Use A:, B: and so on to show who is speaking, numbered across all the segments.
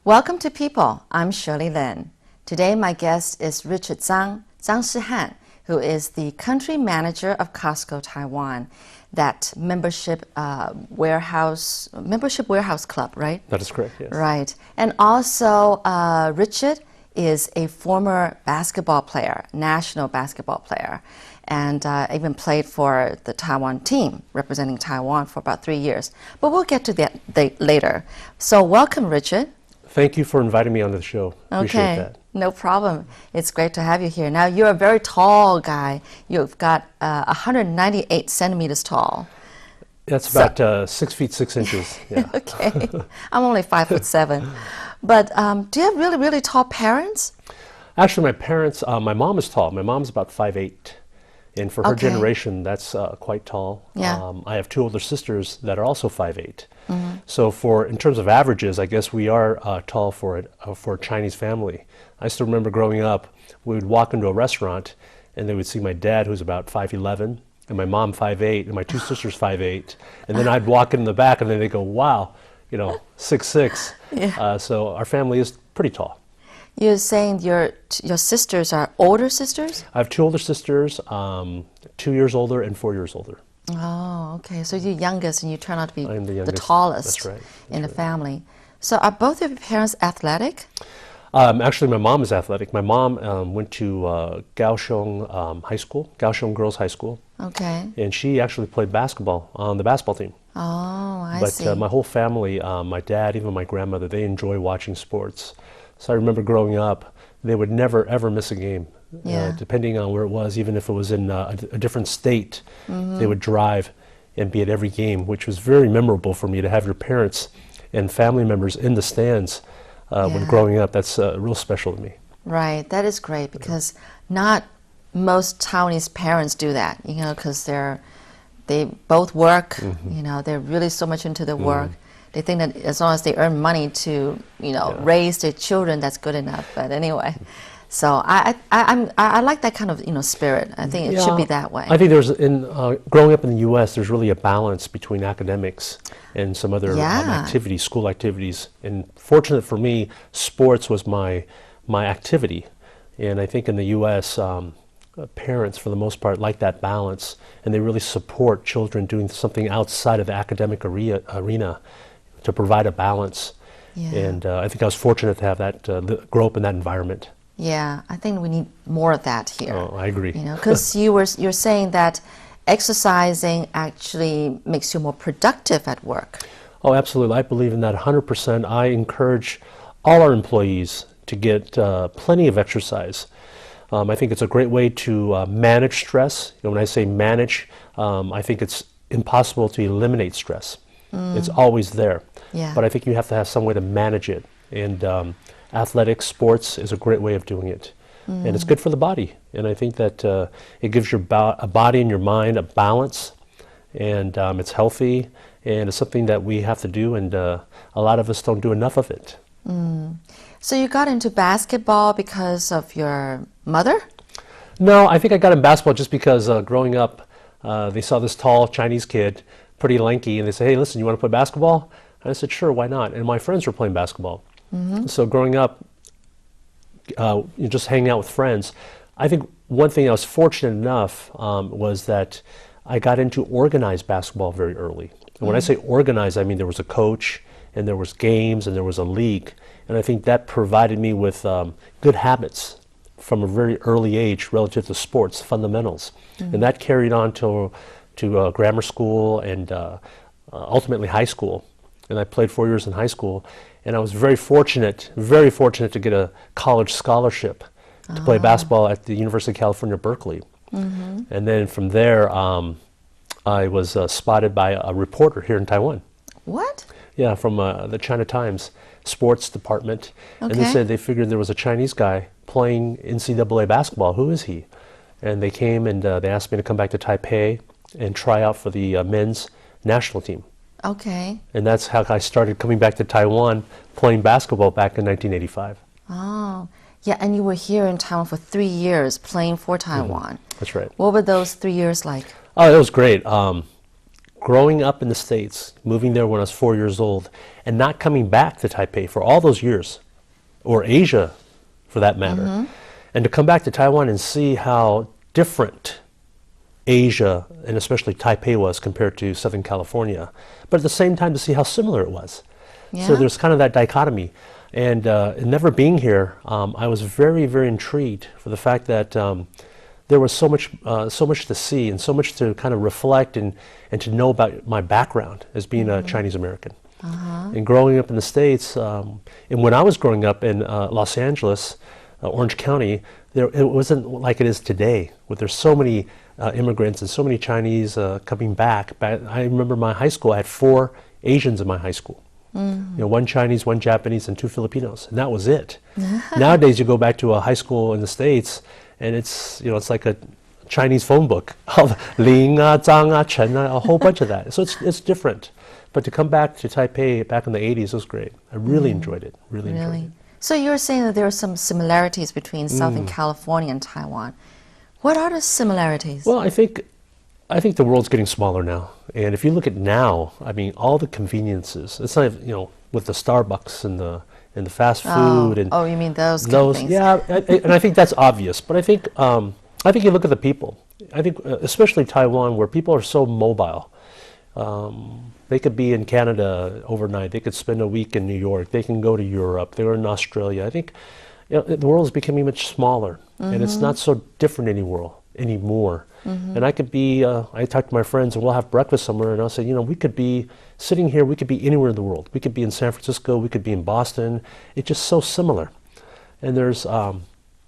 A: Welcome to People. I'm Shirley Lin. Today my guest is Richard Zhang Shihan, who is the country manager of Costco Taiwan, that membership warehouse club, right?
B: That is correct, yes.
A: Right. And also Richard is a former basketball player, national basketball player, and even played for the Taiwan team, representing Taiwan for about 3 years. But we'll get to that later. So welcome, Richard.
B: Thank you for inviting me on the show. Appreciate
A: Okay,
B: that.
A: no problem. It's great to have you here. Now, you're a very tall guy. You've got 198 centimeters tall.
B: That's about 6 feet 6 inches. Yeah.
A: Okay, I'm only 5'7". But do you have really, really tall parents?
B: Actually, my parents, my mom is tall. My mom's about 5'8". And for her
A: Okay.
B: generation, that's quite tall.
A: Yeah.
B: I have two older sisters that are also 5'8". So in terms of averages, I guess we are tall for a Chinese family. I still remember growing up, we would walk into a restaurant and they would see my dad, who's about 5'11", and my mom 5'8", and my two sisters 5'8". And then I'd walk in the back and then they go, wow, 6'6".
A: Yeah.
B: So our family is pretty tall.
A: You're saying your sisters are older sisters?
B: I have two older sisters, 2 years older and 4 years older.
A: Oh, okay. So you're youngest and you turn out to be
B: I'm the
A: the
B: youngest.
A: tallest
B: That's right.
A: in the family. So are both of your parents athletic?
B: Actually, my mom is athletic. My mom went to Kaohsiung High School, Kaohsiung Girls High School,
A: Okay.
B: and she actually played basketball on the basketball team.
A: Oh, I see.
B: But my whole family, my dad, even my grandmother, they enjoy watching sports. So I remember growing up, they would never, ever miss a game.
A: Yeah.
B: Depending on where it was, even if it was in a different state, they would drive and be at every game, which was very memorable for me to have your parents and family members in the stands when
A: Yeah.
B: growing up. That's real special to me.
A: Right, that is great because not most Taiwanese parents do that, because they both work, they're really so much into their work. They think that as long as they earn money to, raise their children, that's good enough. But anyway, so I like that kind of, spirit. I think it should be that way.
B: I think growing up in the U.S., there's really a balance between academics and some other activities, school activities. And fortunate for me, sports was my activity. And I think in the U.S., parents, for the most part, like that balance, and they really support children doing something outside of the academic arena to provide a balance.
A: Yeah.
B: And I think I was fortunate to have that, grow up in that environment.
A: Yeah, I think we need more of that here.
B: Oh, I agree.
A: Because you're saying that exercising actually makes you more productive at work.
B: Oh, absolutely. I believe in that 100%. I encourage all our employees to get plenty of exercise. I think it's a great way to manage stress. When I say manage, I think it's impossible to eliminate stress. It's always there.
A: Yeah.
B: But I think you have to have some way to manage it. And athletics, sports is a great way of doing it. And it's good for the body. And I think that it gives your a body and your mind a balance. And it's healthy. And it's something that we have to do. And a lot of us don't do enough of it.
A: So you got into basketball because of your mother?
B: No, I think I got in basketball just because growing up, they saw this tall Chinese kid, pretty lanky, and they said, hey, listen, you want to play basketball? And I said, sure, why not? And my friends were playing basketball. So growing up, just hanging out with friends, I think one thing I was fortunate enough was that I got into organized basketball very early. And when I say organized, I mean there was a coach, and there was games, and there was a league. And I think that provided me with good habits from a very early age relative to sports fundamentals. And that carried on to grammar school and ultimately high school. And I played 4 years in high school. And I was very fortunate to get a college scholarship to play basketball at the University of California, Berkeley. And then from there, I was spotted by a reporter here in Taiwan.
A: What?
B: Yeah, from the China Times sports department.
A: Okay.
B: And they said they figured there was a Chinese guy playing NCAA basketball. Who is he? And they came and they asked me to come back to Taipei and try out for the men's national team.
A: Okay.
B: And that's how I started coming back to Taiwan, playing basketball back in 1985.
A: Oh, yeah, and you were here in Taiwan for 3 years playing for Taiwan.
B: That's right.
A: What were those 3 years like?
B: Oh, it was great. growing up in the States, moving there when I was 4 years old, and not coming back to Taipei for all those years, or Asia for that matter, and to come back to Taiwan and see how different Asia, and especially Taipei, was compared to Southern California, but at the same time to see how similar it was.
A: Yeah.
B: So there's kind of that dichotomy. And never being here, I was very, very intrigued for the fact that there was so much to see and so much to kind of reflect and to know about my background as being a Chinese American. And growing up in the States, and when I was growing up in Los Angeles, Orange County, it wasn't like it is today, where there's so many immigrants and so many Chinese coming back. I remember my high school, I had 4 Asians in my high school. You know, 1 Chinese, 1 Japanese, and 2 Filipinos, and that was it. Nowadays, you go back to a high school in the States, and it's like a Chinese phone book. Ling, Zhang, Chen, a whole bunch of that. So it's different. But to come back to Taipei back in the 80s was great. I really enjoyed it. Really enjoyed it.
A: So you're saying that there are some similarities between Southern California and Taiwan. What are the similarities?
B: Well, I think the world's getting smaller now. And if you look at now, I mean, all the conveniences. It's not, with the Starbucks and the fast food and
A: you mean those kind of things?
B: Yeah, and I think that's obvious. But I think you look at the people. I think especially Taiwan, where people are so mobile. They could be in Canada overnight. They could spend a week in New York. They can go to Europe. They're in Australia. I think the world is becoming much smaller, and it's not so different anymore. And I could be, I talk to my friends and we'll have breakfast somewhere and I'll say, we could be sitting here, we could be anywhere in the world. We could be in San Francisco, we could be in Boston. It's just so similar. And there's, and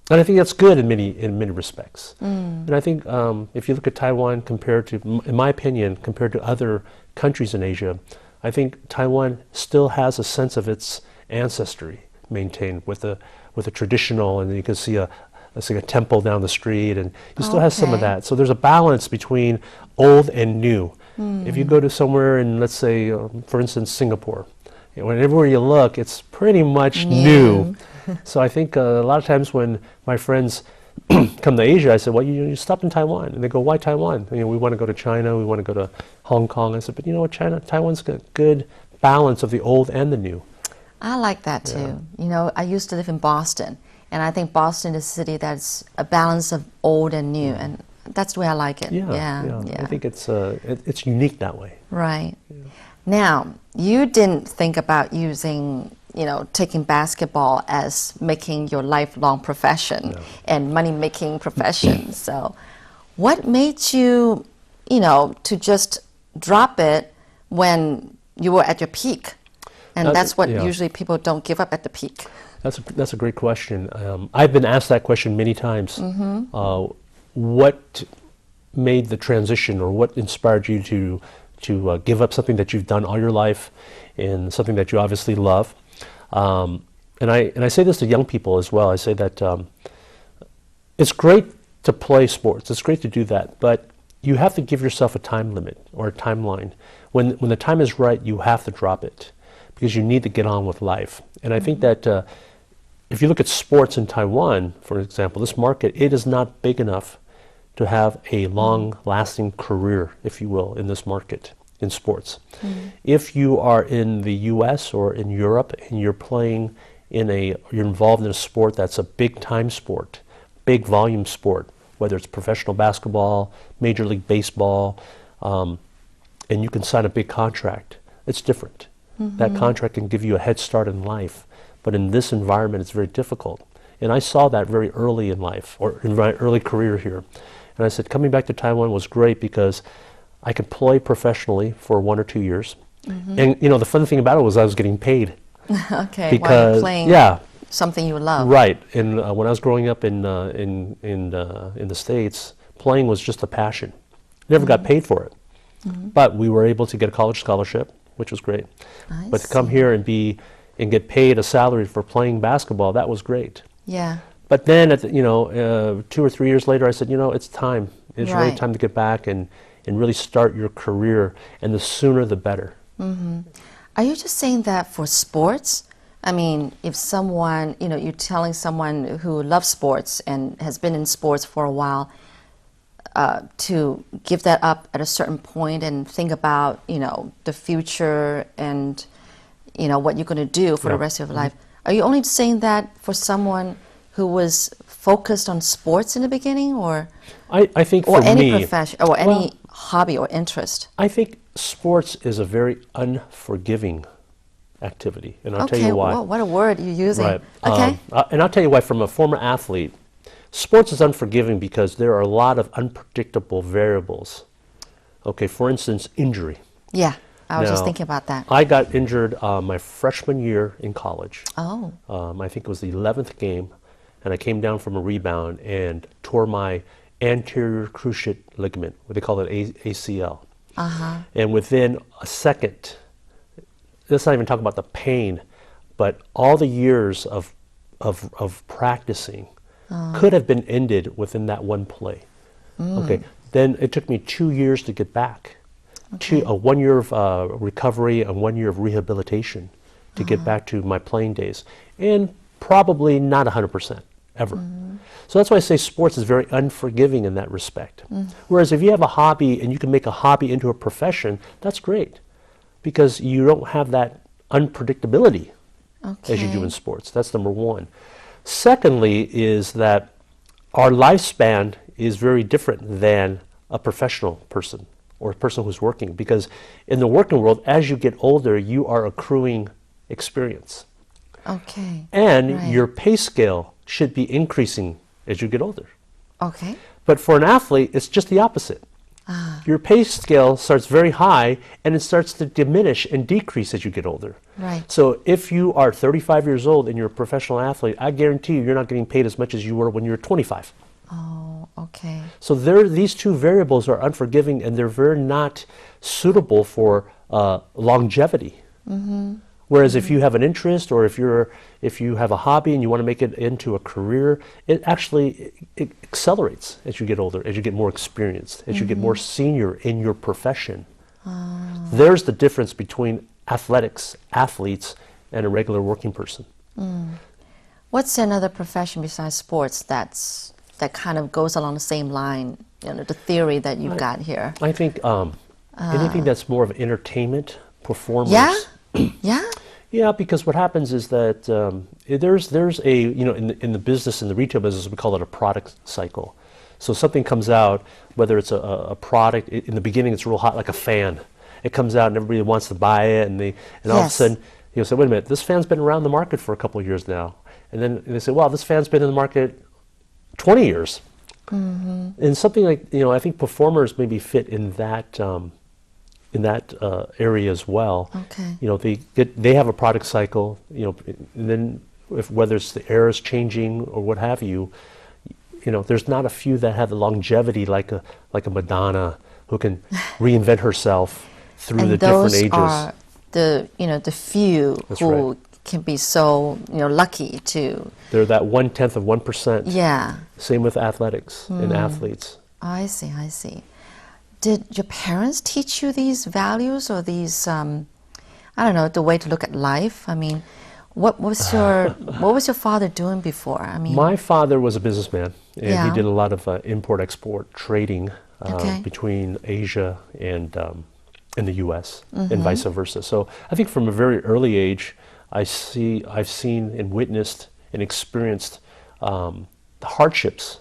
B: I think that's good in many respects. And I think if you look at Taiwan compared to, in my opinion, compared to other countries in Asia, I think Taiwan still has a sense of its ancestry maintained with a traditional, and you can see it's like a temple down the street, and you still have some of that. So there's a balance between old and new. If you go to somewhere in, let's say, for instance, Singapore, everywhere you look, it's pretty much new. So I think a lot of times when my friends come to Asia, I said, well, you stop in Taiwan. And they go, why Taiwan? We want to go to China, we want to go to Hong Kong. I said, but you know what, Taiwan's got a good balance of the old and the new.
A: I like that too. I used to live in Boston. And I think Boston is a city that's a balance of old and new, and that's the way I like it. Yeah.
B: I think it's unique that way.
A: Right. Yeah. Now, you didn't think about taking basketball as making your lifelong profession and money-making profession. So, what made you, to just drop it when you were at your peak? And that's what usually people don't give up at the peak.
B: That's a great question. I've been asked that question many times. What made the transition, or what inspired you to give up something that you've done all your life and something that you obviously love? And I say this to young people as well. I say that it's great to play sports. It's great to do that, but you have to give yourself a time limit or a timeline. When the time is right, you have to drop it because you need to get on with life. And I think that if you look at sports in Taiwan, for example, this market, it is not big enough to have a long-lasting career, if you will, in this market, in sports. If you are in the US or in Europe and you're involved in a sport that's a big-time sport, big volume sport, whether it's professional basketball, Major League Baseball, and you can sign a big contract, it's different. That contract can give you a head start in life. But in this environment, it's very difficult. And I saw that very early in life, or in my early career here. And I said, coming back to Taiwan was great because I could play professionally for 1 or 2 years. And the fun thing about it was I was getting paid.
A: Okay,
B: because,
A: while you're playing something you love.
B: Right. And when I was growing up in the States, playing was just a passion. Never got paid for it. But we were able to get a college scholarship, which was great. But to come here and get paid a salary for playing basketball, that was great.
A: Yeah.
B: But then, 2 or 3 years later, I said, it's time. It's really time to get back and really start your career, and the sooner the better.
A: Are you just saying that for sports? I mean, if someone, you're telling someone who loves sports and has been in sports for a while, to give that up at a certain point and think about, the future and, what you're going to do for the rest of your life. Are you only saying that for someone who was focused on sports in the beginning, or
B: I think
A: or
B: for
A: any
B: me,
A: profession or any hobby or interest?
B: I think sports is a very unforgiving activity, and I'll tell
A: Okay,
B: you why.
A: well, what a word you're using.
B: Right.
A: Okay.
B: And I'll tell you why, from a former athlete, sports is unforgiving because there are a lot of unpredictable variables. Okay, for instance, injury.
A: Yeah, I was just
B: Now,
A: thinking about that.
B: I got injured my freshman year in college.
A: Oh,
B: I think it was the 11th game, and I came down from a rebound and tore my anterior cruciate ligament, what they call it ACL. And within a second, let's not even talk about the pain, but all the years of practicing could have been ended within that one play. Okay, then it took me 2 years to get back.
A: okay.
B: 1 year of recovery and 1 year of rehabilitation to get back to my playing days, and probably not 100% ever. So that's why I say sports is very unforgiving in that respect. Whereas if you have a hobby and you can make a hobby into a profession, that's great, because you don't have that unpredictability as you do in sports. That's number one. Secondly is that our lifespan is very different than a professional person or a person who's working, because in the working world, as you get older, you are accruing experience.
A: Okay.
B: And
A: Right.
B: your pay scale should be increasing as you get older.
A: Okay.
B: But for an athlete, it's just the opposite. Your pay scale starts very high and it starts to diminish and decrease as you get older.
A: Right.
B: So if you are 35 years old and you're a professional athlete, I guarantee you're not getting paid as much as you were when you were 25.
A: Oh, okay.
B: So these two variables are unforgiving, and they're very not suitable for longevity. Whereas if you have an interest, or if you have a hobby and you want to make it into a career, it actually it accelerates as you get older, as you get more experienced, as you get more senior in your profession. There's the difference between athletes, and a regular working person.
A: What's another profession besides sports that kind of goes along the same line, the theory that you've got here?
B: I think anything that's more of entertainment, performers.
A: Yeah? Yeah?
B: Yeah, because what happens is that there's a, in the business, in the retail business, we call it a product cycle. So something comes out, whether it's a product, in the beginning it's real hot, like a fan. It comes out and everybody wants to buy it, and all of a sudden, say, wait a minute, this fan's been around the market for a couple of years now. And then they say, well, this fan's been in the market 20 years. And something like, I think performers maybe fit in that area as well.
A: Okay.
B: They have a product cycle, and then whether it's the era's changing or what have you, there's not a few that have the longevity like a Madonna, who can reinvent herself through
A: And
B: the different
A: those
B: ages.
A: are the few
B: That's
A: who
B: right.
A: can be so lucky to.
B: They're that 1/10 of 1%.
A: Yeah.
B: Same with athletics and athletes.
A: I see. I see. Did your parents teach you these values, or these, I don't know, the way to look at life? I mean, what was your father doing before? I mean,
B: My father was a businessman, and
A: Yeah.
B: he did a lot of import-export trading
A: Okay.
B: between Asia and the U.S. and vice versa. So I think from a very early age, I've seen and witnessed and experienced the hardships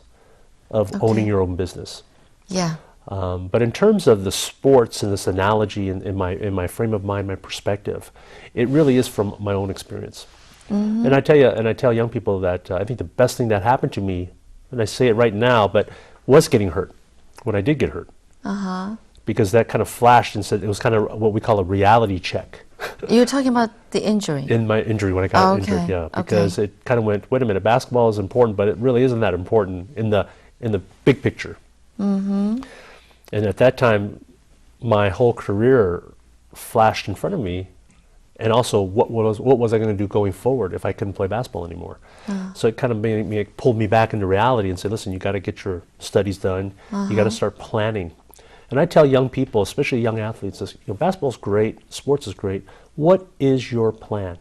B: of owning your own business.
A: yeah.
B: But in terms of the sports and this analogy in my frame of mind, my perspective, it really is from my own experience. And I tell young people that I think the best thing that happened to me, and I say it right now, but was getting hurt when I did get hurt. Because that kind of flashed and said it was kind of what we call a reality check.
A: You're talking about the injury.
B: In my injury, when I got
A: Okay,
B: injured, yeah,
A: okay.
B: because it kind of went, wait a minute, basketball is important, but it really isn't that important in the big picture. And at that time, my whole career flashed in front of me, and also what was I going to do going forward if I couldn't play basketball anymore? So it kind of pulled me back into reality and said, listen, you got to get your studies done. You got to start planning. And I tell young people, especially young athletes, this, basketball's great, sports is great. What is your plan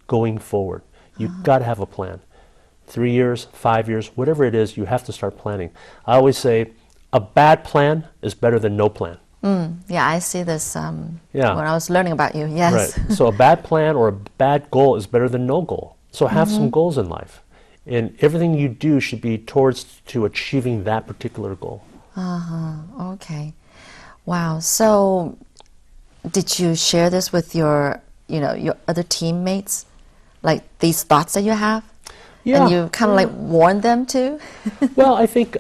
B: going forward? You've got to have a plan. 3 years, 5 years, whatever it is, you have to start planning. I always say, a bad plan is better than no plan.
A: Yeah, I see this
B: Yeah.
A: when I was learning about you. Yes.
B: Right. So a bad plan or a bad goal is better than no goal. So have some goals in life. And everything you do should be towards to achieving that particular goal.
A: Okay. Wow. So did you share this with your other teammates? Like these thoughts that you have?
B: Yeah.
A: And you kind of like warn them too?
B: Well, I think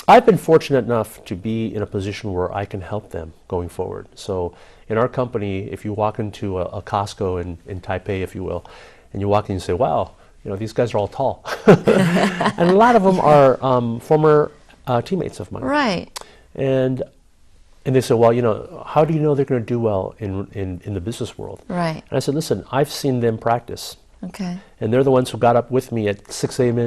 B: I've been fortunate enough to be in a position where I can help them going forward. So in our company, if you walk into a Costco in Taipei, if you will, and you walk in and say, wow, these guys are all tall. And a lot of them are former teammates of mine.
A: Right.
B: And they said, well, how do you know they're going to do well in the business world?
A: Right.
B: And I said, listen, I've seen them practice.
A: Okay.
B: And they're the ones who got up with me at 6 a.m.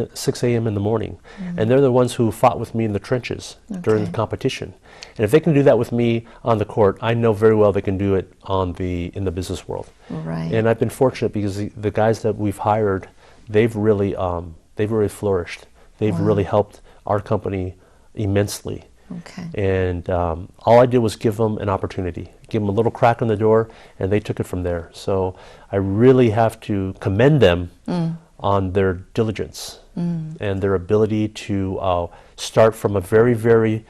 B: in the morning. And they're the ones who fought with me in the trenches during the competition. And if they can do that with me on the court, I know very well they can do it in the business world.
A: Right.
B: And I've been fortunate because the guys that we've hired, they've really flourished. They've really helped our company immensely.
A: Okay.
B: And all I did was give them an opportunity, give them a little crack in the door, and they took it from there. So I really have to commend them on their diligence and their ability to start from a very, very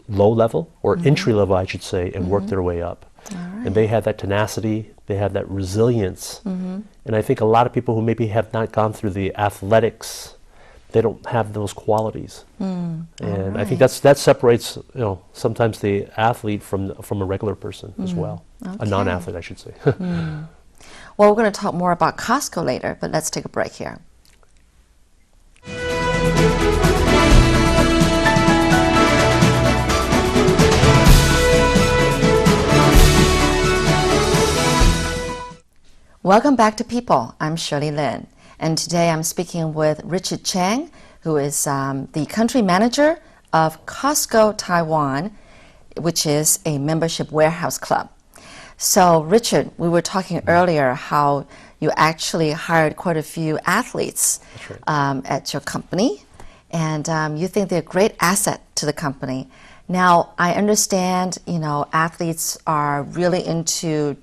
B: low level, or entry level, I should say, and work their way up.
A: Right.
B: And they had that tenacity, they had that resilience. And I think a lot of people who maybe have not gone through the athletics, they don't have those qualities. And I think that separates, sometimes the athlete from a regular person as well.
A: Okay.
B: A non-athlete, I should say.
A: Well, we're going to talk more about Costco later, but let's take a break here. Welcome back to People. I'm Shirley Lin. And today I'm speaking with Richard Chang, who is the country manager of Costco Taiwan, which is a membership warehouse club. So, Richard, we were talking earlier how you actually hired quite a few athletes at your company, and you think they're a great asset to the company. Now, I understand, athletes are really into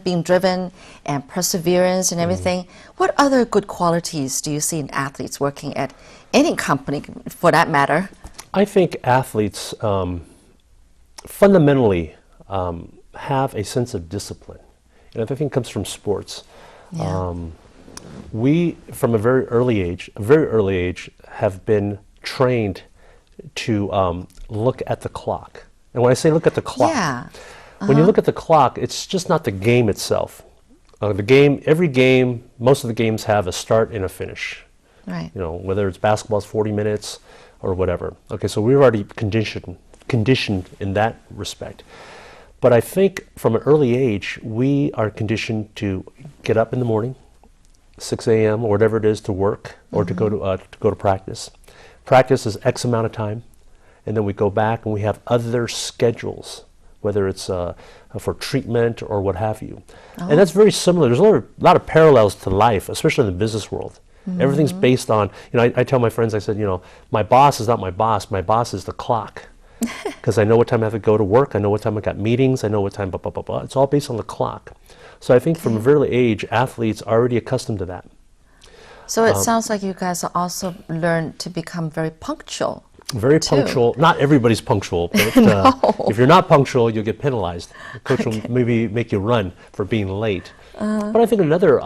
A: being driven and perseverance and everything. What other good qualities do you see in athletes working at any company, for that matter?
B: I think athletes fundamentally have a sense of discipline. And I think it comes from sports.
A: Yeah.
B: We, from a very early age, have been trained to look at the clock. And when I say look at the clock, when you look at the clock, it's just not the game itself. Every game, most of the games have a start and a finish.
A: Right.
B: Whether it's basketball, it's 40 minutes or whatever. Okay, so we're already conditioned in that respect. But I think from an early age, we are conditioned to get up in the morning, 6 a.m. or whatever it is, to work or to go to practice. Practice is X amount of time, and then we go back and we have other schedules, whether it's for treatment or what have you. And that's very similar. There's a lot of parallels to life, especially in the business world. Everything's based on, I tell my friends, I said, my boss is not my boss is the clock. Because I know what time I have to go to work, I know what time I got meetings, I know what time, blah, blah, blah, blah. It's all based on the clock. So I think from a very early age, athletes are already accustomed to that.
A: So it sounds like you guys also learned to become very punctual.
B: Very punctual. Not everybody's punctual, but if you're not punctual, you'll get penalized. The coach will maybe make you run for being late. But I think another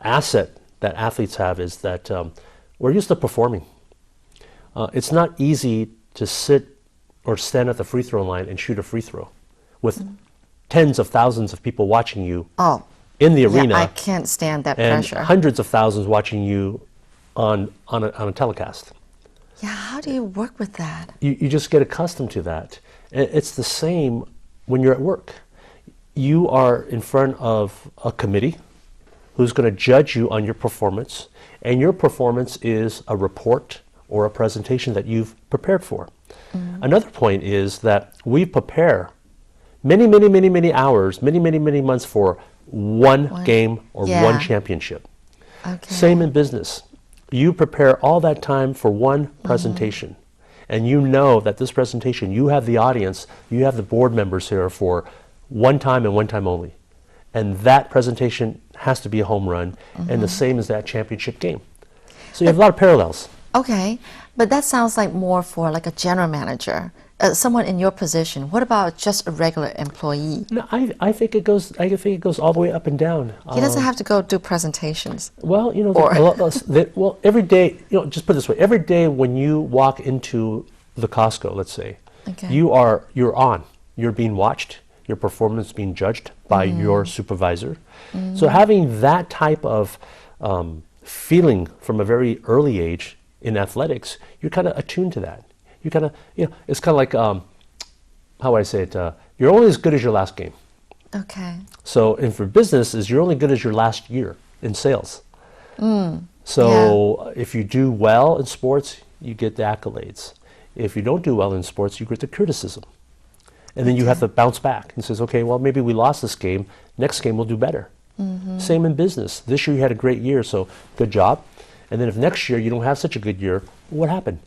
B: asset that athletes have is that we're used to performing. It's not easy to sit or stand at the free throw line and shoot a free throw with tens of thousands of people watching you in the arena.
A: I can't stand that
B: and
A: pressure.
B: Hundreds of thousands watching you on a telecast.
A: Yeah, how do you work with that?
B: You just get accustomed to that. It's the same when you're at work. You are in front of a committee who's going to judge you on your performance, and your performance is a report or a presentation that you've prepared for. Another point is that we prepare many hours, many months for one game or one championship. Okay. Same in business. You prepare all that time for one presentation. and you know that this presentation, you have the audience, you have the board members here for one time and one time only. And that presentation has to be a home run, and the same as that championship game. So you have a lot of parallels.
A: Okay, but that sounds like more for like a general manager, someone in your position. What about just a regular employee?
B: No, I think it goes. I think it goes all the way up and down.
A: He doesn't have to go do presentations.
B: Well, you know,
A: Or-
B: well, every day, you know, just put it this way: every day when you walk into the Costco, let's say,
A: Okay.
B: you're on. You're being watched. Your performance is being judged by your supervisor. So having that type of feeling from a very early age in athletics, you're kind of attuned to that. You kind of, you know, it's kind of like, how would I say it? You're only as good as your last game.
A: Okay.
B: So, and for business, is you're only good as your last year in sales. So, if you do well in sports, you get the accolades. If you don't do well in sports, you get the criticism. And then you have to bounce back and says, okay, well, maybe we lost this game. Next game we'll do better. Same in business. This year you had a great year, so good job. And then if next year you don't have such a good year, what happened?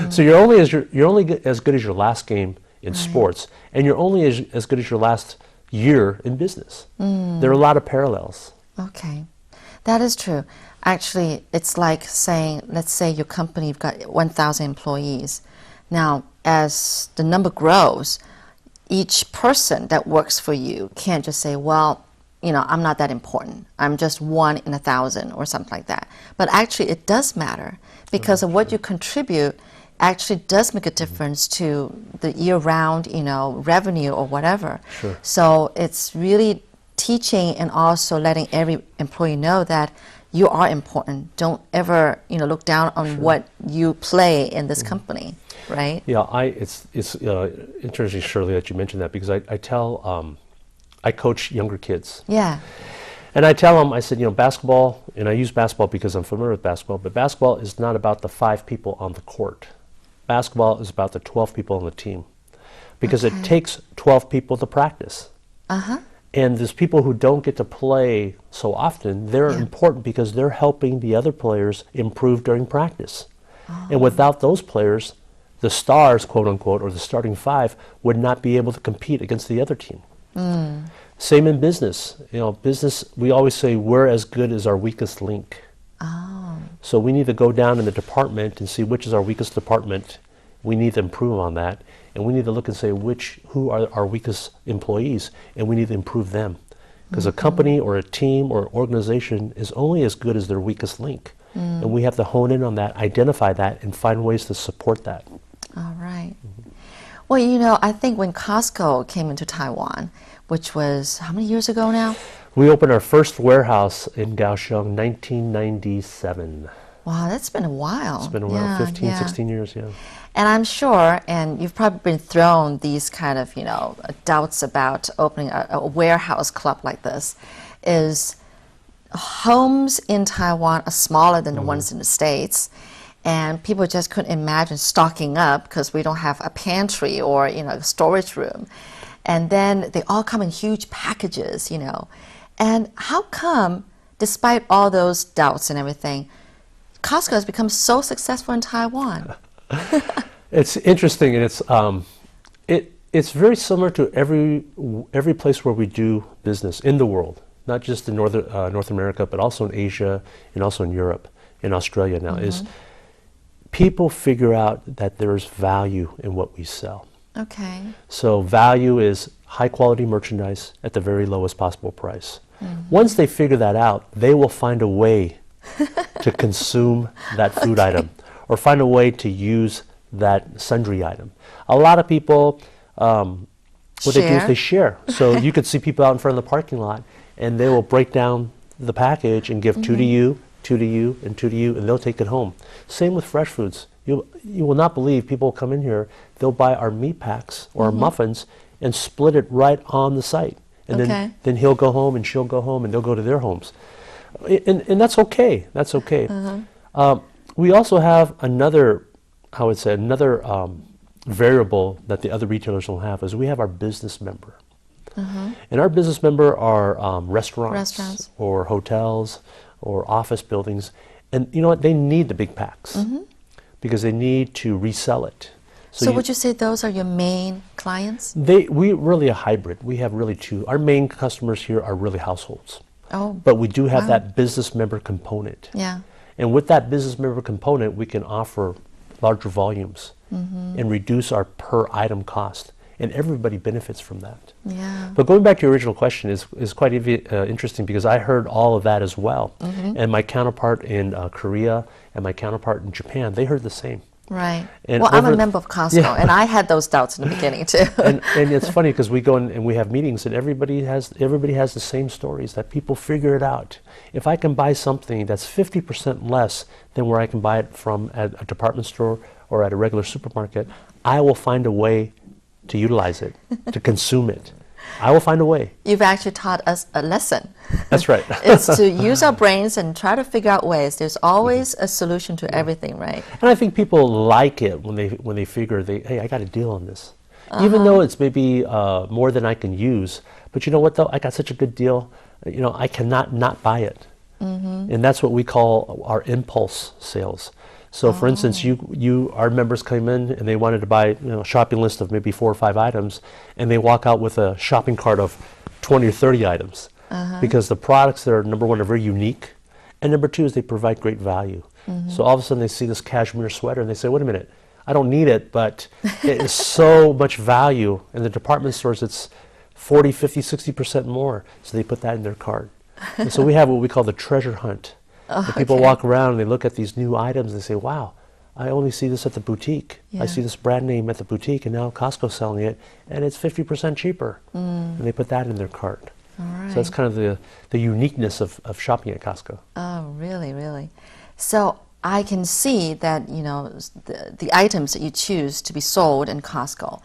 B: So you're only as good as your last game in sports, and you're only as good as your last year in business. There are a lot of parallels.
A: Okay, that is true. Actually, it's like saying, let's say your company, you've got 1,000 employees. Now, as the number grows, each person that works for you can't just say, well, you know, I'm not that important. I'm just 1 in 1,000 or something like that. But actually, it does matter because of what you contribute actually does make a difference to the year-round, you know, revenue or whatever.
B: Sure.
A: So it's really teaching and also letting every employee know that you are important. Don't ever, you know, look down on what you play in this company, right?
B: Yeah, it's interesting, Shirley, that you mentioned that because I tell, I coach younger kids.
A: Yeah.
B: And I tell them, I said, you know, basketball, and I use basketball because I'm familiar with basketball, but basketball is not about the 5 people on the court. Basketball is about the 12 people on the team because it takes 12 people to practice. And there's people who don't get to play so often. They're important because they're helping the other players improve during practice. And without those players, the stars, quote unquote, or the starting 5 would not be able to compete against the other team. Same in business. You know, business, we always say we're as good as our weakest link. So we need to go down in the department and see which is our weakest department. We need to improve on that. And we need to look and say who are our weakest employees, and we need to improve them. Because a company or a team or organization is only as good as their weakest link. And we have to hone in on that, identify that, and find ways to support that.
A: All right. Well, you know, I think when Costco came into Taiwan, which was how many years ago now?
B: We opened our first warehouse in Kaohsiung, 1997.
A: Wow, that's been a while.
B: It's been around 15, 16 years, yeah.
A: And I'm sure, and you've probably been thrown these kind of, you know, doubts about opening a warehouse club like this, is homes in Taiwan are smaller than the ones in the States, and people just couldn't imagine stocking up because we don't have a pantry or, you know, a storage room. And then they all come in huge packages, you know. And how come, despite all those doubts and everything, Costco has become so successful in Taiwan?
B: It's interesting, and it's very similar to every place where we do business in the world, not just in North America, but also in Asia and also in Europe, in Australia now, is people figure out that there's value in what we sell.
A: Okay.
B: So value is high quality merchandise at the very lowest possible price. Once they figure that out, they will find a way to consume that food item or find a way to use that sundry item. A lot of people, what they do is they share. So you could see people out in front of the parking lot and they will break down the package and give 2 to you, 2 to you, and 2 to you, and they'll take it home. Same with fresh foods. You will not believe people will come in here, they'll buy our meat packs or our muffins and split it right on the site. And then he'll go home and she'll go home and they'll go to their homes. And that's okay. That's okay. We also have another, I would say, another variable that the other retailers don't have is we have our business member. And our business member are restaurants or hotels or office buildings. And you know what? They need the big packs. because they need to resell it.
A: So would you say those are your main clients?
B: We really a hybrid. We have really two. Our main customers here are really households.
A: Oh,
B: But we do have
A: wow.
B: that business member component.
A: Yeah.
B: And with that business member component, we can offer larger volumes and reduce our per item cost. And everybody benefits from that.
A: Yeah.
B: But going back to your original question is quite interesting, because I heard all of that as well. And my counterpart in Korea and my counterpart in Japan, they heard the same.
A: Right.
B: And
A: Well, I'm a
B: over-
A: member of Costco,
B: Yeah.
A: and I had those doubts in the beginning too.
B: and it's funny because we go in and we have meetings, and everybody has the same stories, that people figure it out. If I can buy something that's 50% less than where I can buy it from at a department store or at a regular supermarket, I will find a way to utilize it, to consume it. I will find a way.
A: You've actually taught us a lesson.
B: That's right.
A: It's to use our brains and try to figure out ways. There's always a solution to everything, right?
B: And I think people like it when they figure, hey, I got a deal on this. Even though it's maybe more than I can use, but you know what though, I got such a good deal, I cannot not buy it. And that's what we call our impulse sales. So for instance, our members came in and they wanted to buy a shopping list of maybe 4 or 5 items, and they walk out with a shopping cart of 20 or 30 items, because the products there, number one, are very unique, and number two is they provide great value. So all of a sudden they see this cashmere sweater and they say, wait a minute, I don't need it, but it is so much value. In the department stores, it's 40, 50, 60% more. So they put that in their cart. And so we have what we call the treasure hunt. The people walk around and they look at these new items and they say, wow, I only see this at the boutique.
A: Yeah.
B: I see this brand name at the boutique, and now Costco's selling it, and it's 50% cheaper. And they put that in their cart.
A: All right.
B: So that's kind of the uniqueness of shopping at Costco.
A: Oh, really, really. So I can see that, the items that you choose to be sold in Costco,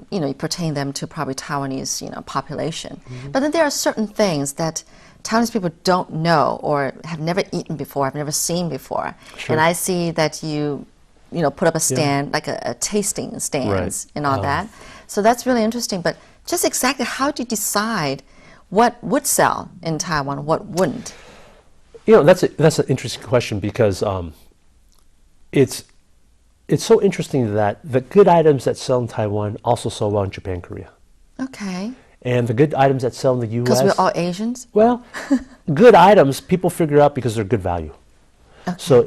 A: you pertain them to probably Taiwanese, population. But then there are certain things that Taiwanese people don't know or have never eaten before, have never seen before.
B: Sure.
A: And I see that you put up a stand, like a tasting stands
B: Right.
A: and all that. So that's really interesting. But just exactly how do you decide what would sell in Taiwan, what wouldn't?
B: That's an interesting question, because it's so interesting that the good items that sell in Taiwan also sell well in Japan, Korea.
A: Okay.
B: And the good items that sell in the U.S.
A: Because we're all Asians?
B: Well, good items people figure out because they're good value.
A: Okay.
B: So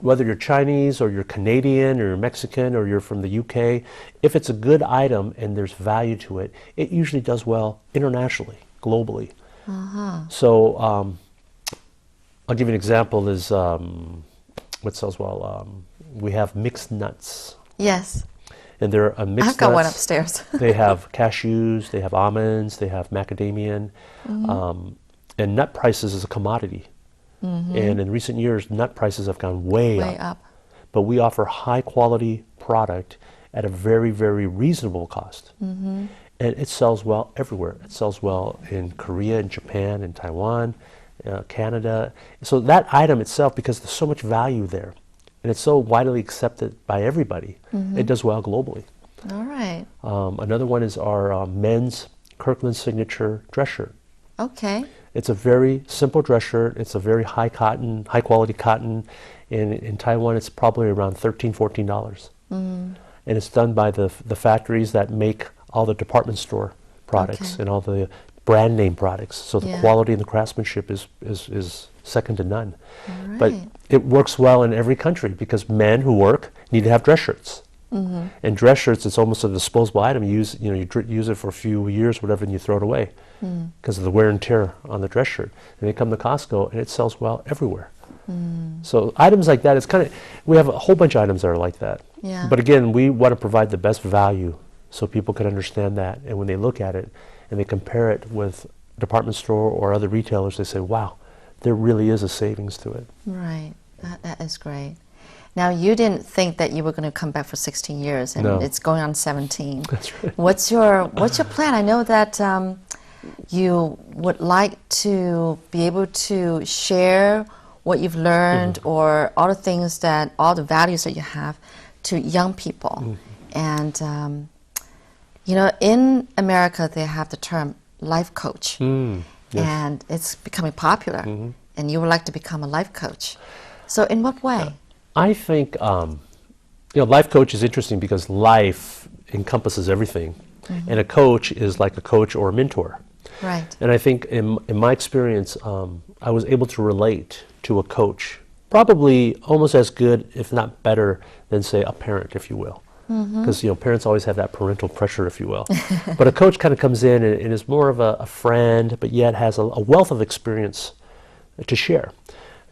B: whether you're Chinese or you're Canadian or you're Mexican or you're from the UK, if it's a good item and there's value to it, it usually does well internationally, globally. So I'll give you an example. Is what sells well? We have mixed nuts.
A: Yes.
B: And they're a mixed
A: I've got one
B: nuts.
A: upstairs.
B: They have cashews, they have almonds, they have macadamia, and nut prices is a commodity. And in recent years, nut prices have gone way up. But we offer high quality product at a very, very reasonable cost. And it sells well everywhere. It sells well in Korea, in Japan, in Taiwan, Canada. So that item itself, because there's so much value there, and it's so widely accepted by everybody, it does well globally.
A: All right.
B: Another one is our men's Kirkland Signature dress shirt.
A: Okay.
B: It's a very simple dress shirt. It's a very high quality cotton. And in Taiwan, it's probably around $13, $14. And it's done by the factories that make all the department store products and all the brand name products. So the quality and the craftsmanship is second to none.
A: All
B: But
A: right.
B: it works well in every country, because men who work need to have dress shirts. And dress shirts, it's almost a disposable item. You use it for a few years, whatever, and you throw it away because of the wear and tear on the dress shirt. And they come to Costco, and it sells well everywhere. So items like that, we have a whole bunch of items that are like that.
A: Yeah.
B: But again, we want to provide the best value so people can understand that. And when they look at it and they compare it with department store or other retailers, they say, wow, there really is a savings to it.
A: Right. That is great. Now, you didn't think that you were going to come back for 16 years, and
B: No.
A: it's going on 17.
B: That's right.
A: What's your plan? I know that you would like to be able to share what you've learned or all the values that you have to young people. And, in America, they have the term life coach.
B: Yes.
A: And it's becoming popular. And you would like to become a life coach. So in what way?
B: I think life coach is interesting because life encompasses everything, and a coach is like a coach or a mentor.
A: Right.
B: And I think in my experience, I was able to relate to a coach, probably almost as good, if not better, than say a parent, if you will. Because parents always have that parental pressure, if you will. But a coach kind of comes in and is more of a friend, but yet has a wealth of experience to share.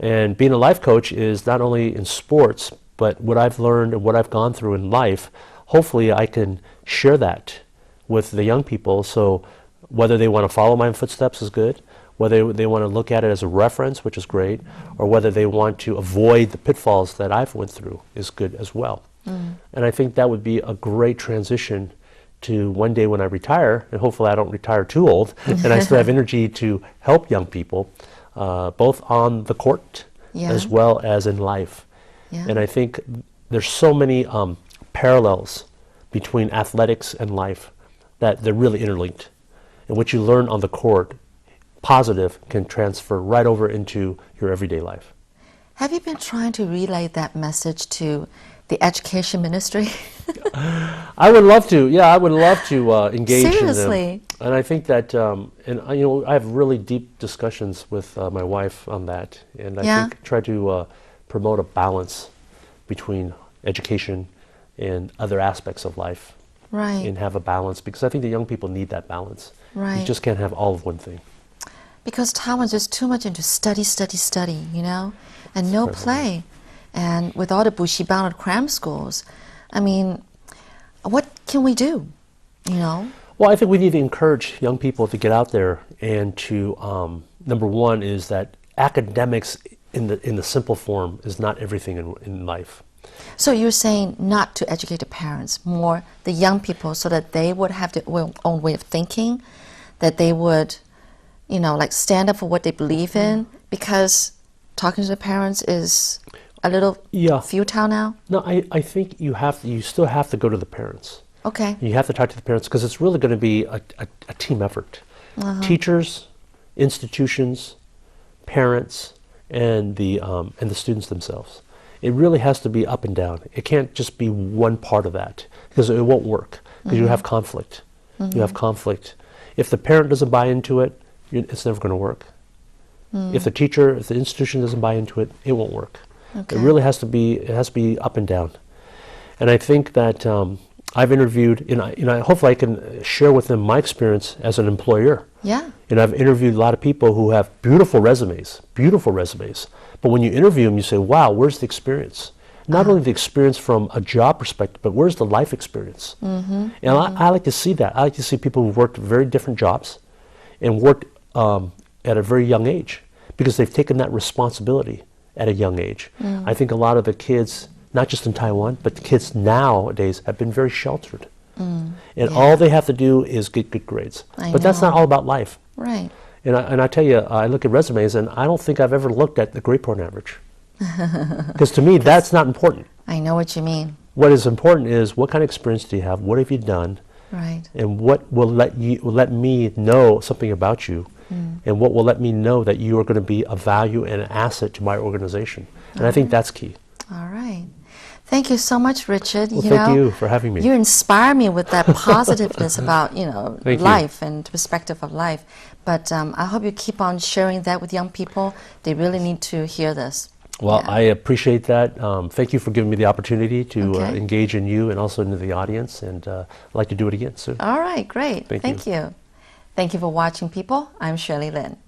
B: And being a life coach is not only in sports, but what I've learned and what I've gone through in life, hopefully I can share that with the young people. So whether they want to follow my footsteps is good, whether they want to look at it as a reference, which is great, or whether they want to avoid the pitfalls that I've went through is good as well. And I think that would be a great transition to one day when I retire, and hopefully I don't retire too old, and I still have energy to help young people, both on the court as well as in life. And I think there's so many parallels between athletics and life that they're really interlinked. And what you learn on the court, positive, can transfer right over into your everyday life.
A: Have you been trying to relay that message to the education ministry?
B: I would love to. Yeah, I would love to engage
A: Seriously?
B: in them. And I think that, I have really deep discussions with my wife on that. And I think try to promote a balance between education and other aspects of life.
A: Right.
B: And have a balance, because I think the young people need that balance.
A: Right.
B: You just can't have all of one thing.
A: Because Taiwan's just too much into study, and no play. And with all the bushi-bound cram schools, I mean, what can we do,
B: Well, I think we need to encourage young people to get out there and to, number one is that academics in the simple form is not everything in life.
A: So you're saying not to educate the parents, more the young people, so that they would have their own way of thinking, that they would, stand up for what they believe in, because talking to the parents is a little futile now?
B: No, I think you still have to go to the parents.
A: Okay.
B: You have to talk to the parents, because it's really going to be a team effort. Teachers, institutions, parents, and the students themselves. It really has to be up and down. It can't just be one part of that, because it won't work, because you have conflict. You have conflict. If the parent doesn't buy into it, it's never going to work. If the institution doesn't buy into it, it won't work.
A: Okay.
B: It really has to be up and down. And I think that I've interviewed, hopefully I can share with them my experience as an employer.
A: Yeah.
B: I've interviewed a lot of people who have beautiful resumes. But when you interview them, you say, wow, where's the experience? Not only the experience from a job perspective, but where's the life experience? And I like to see that. I like to see people who've worked very different jobs and worked at a very young age, because they've taken that responsibility at a young age. I think a lot of the kids, not just in Taiwan, but the kids nowadays have been very sheltered. And all they have to do is get good grades. But that's not all about life.
A: Right.
B: And I tell you, I look at resumes, and I don't think I've ever looked at the grade point average. Because to me, that's not important.
A: I know what you mean.
B: What is important is, what kind of experience do you have? What have you done?
A: Right.
B: And what will let me know something about you? And what will let me know that you are going to be a value and an asset to my organization? And I think that's key.
A: All right. Thank you so much, Richard.
B: Well, thank you for having me.
A: You inspire me with that positiveness about, life and perspective of life. But I hope you keep on sharing that with young people. They really need to hear this.
B: Well, I appreciate that. Thank you for giving me the opportunity to engage in you and also into the audience. And I'd like to do it again soon.
A: All right, great.
B: Thank you.
A: Thank you for watching, people. I'm Shirley Lin.